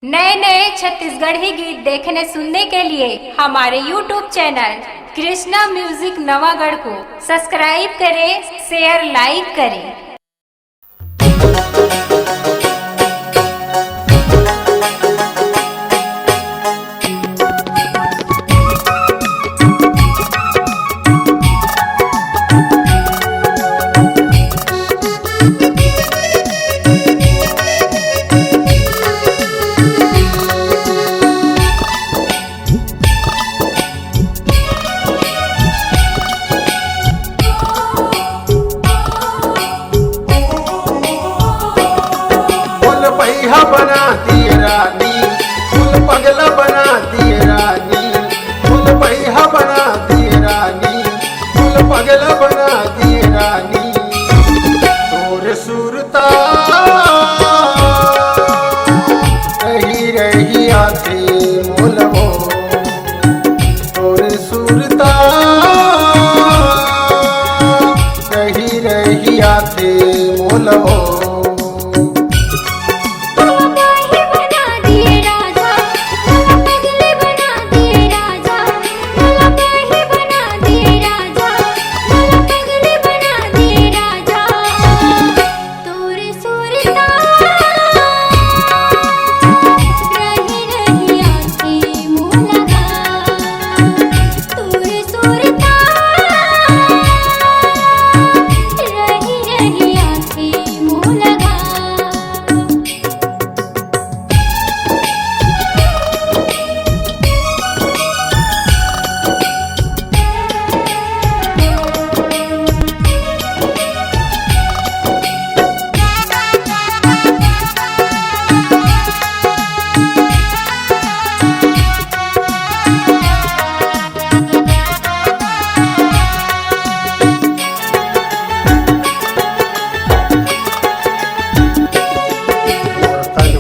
नए नए छत्तीसगढ़ी गीत देखने सुनने के लिए हमारे YouTube channel Krishna music Navagarh को सब्सक्राइब करें, शेयर लाइक करें। बनाती रानी फूल पगला बनाती रानी फूल पहिया बनाती रानी फूल पगला बनाती रानी तोर सुरता रही रही आते मोलवो तोर सुरता रही रही आते मोलवो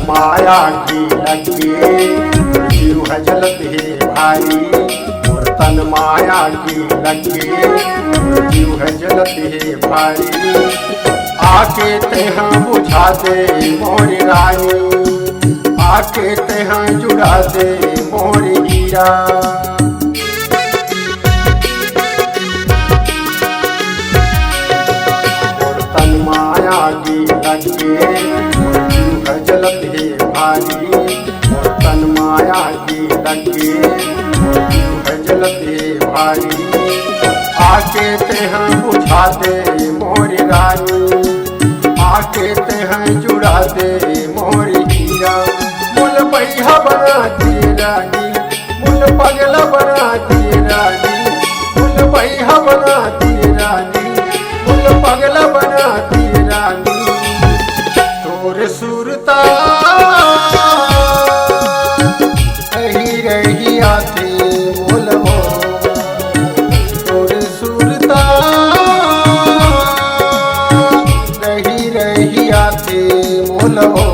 माया की लगे जीव है जलत है भाई तन माया की लगे जीव है जलत है भाई आके तेहा बुझा दे मोरी रानी आके तेहा जुड़ा दे मोरी हीरा तन माया की लगे जलत है भारी तन माया की लगे जलत है भारी आके तेहा बुझा दे मोरी रानी आके तेहा जुड़ा दे मोरी हीरा मुल पहिया बनाती रानी मुल पगला बनाती रानी मुल पहिया बनाती रानी मुल पगला बनाती रानी तोर सुरता रही रही आते मोलवो तोर सुरता रही रही आते मोलवो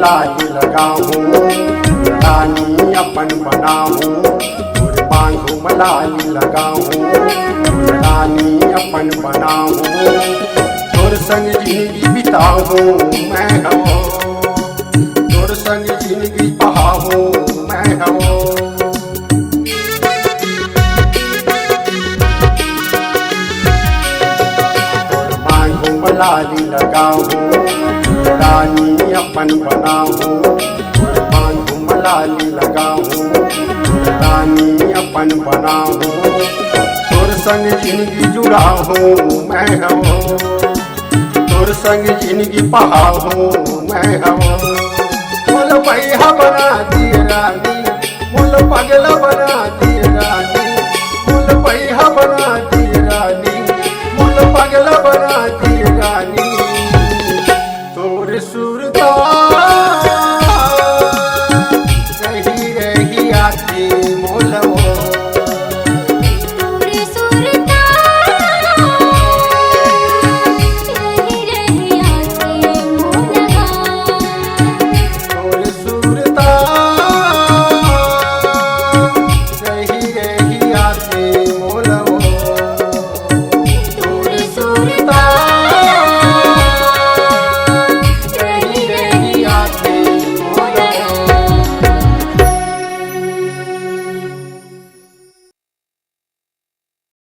घुमलाली लगाऊं रानी अपन बनाऊं कुर्बान घुमलाली लगाऊं रानी अपन बनाऊं तोर संग जिंदगी बिताऊं मैं हो तोर संग जिंदगी बहाऊं मैं हो घुमलाली लगाऊं रानी अपन बनाऊं कुर्बान घुमलाली लगाऊं रानी अपन बनाऊं तोर संग जिंदगी जुड़ाऊं मैं हो तोर संग जिंदगी बहाऊं मैं हो मोल भैया बना दी रानी मोल पगला बना दी